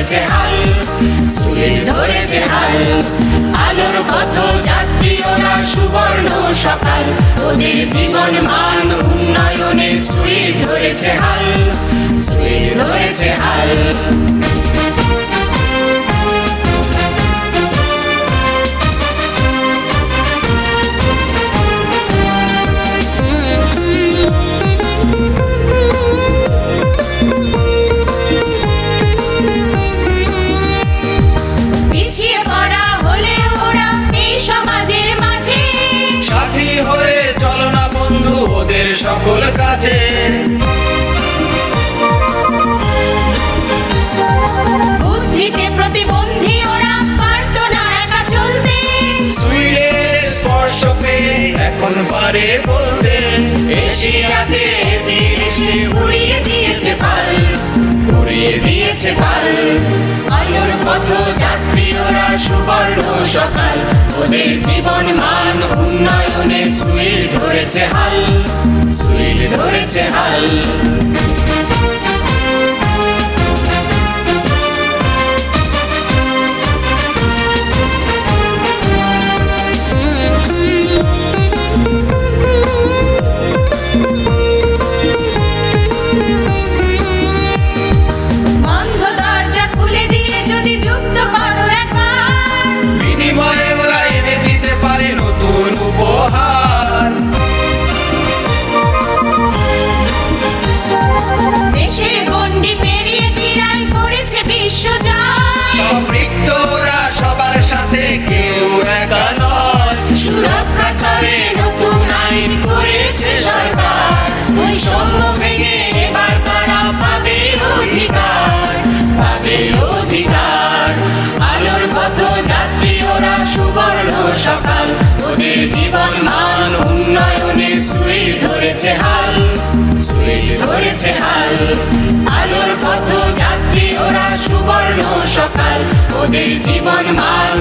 ধরেছে হাল, সুইল ধরেছে হাল। আলোর পথ যাত্রী ওরা সুবর্ণ সকাল, ওদের জীবন মান উন্নয়নে সুইল ধরেছে হাল, সুইল ধরেছে হাল। পিছিয়ে পড়া হলে ওরা এই সমাজের মাঝে, সাথী হয়ে চলো না বন্ধু ওদের সকল কাজে। বুদ্ধিতে প্রতিবন্ধী ওরা পারতো না একা চলতে, সুইলের স্পর্শ পেয়ে এখন পারে বলতে, এশিয়াতে এসে উড়িয়ে দিয়েছে পাল, উড়িয়ে দিয়েছে পাল। আলোর পথ যাত্রী ওরা সুবর্ণ সকাল, ওদের জীবন মান উন্নয়নে সুইল ধরেছে হাল, সুইল ধরেছে হাল। বন্ধ দরজা খুলে দিয়ে যদি যুক্ত করো একবার, বিনিময়ে ওরা এনে দিতে পারে নতুন উপহার। দেশের গণ্ডি পেরিয়ে ক্রীড়ায় করেছে বিশ্বজয়, সম্পৃক্ত ওরা সবার সাথে, কেউ একা নয়। সুরক্ষা করে নতুন আইন করেছে সরকার, বৈষম্য ভেঙে এবার তারা পাবে অধিকার, পাবে অধিকার। আলোর পথ যাত্রী ওরা সুবর্ণ সকাল, ওদের জীবন মান উন্নয়নে সুইল ধরেছে হাল, সুইল ধরেছে হাল। আলোর পথ যাত্রী ওরা সুবর্ণ সকাল, ওদের জীবন মান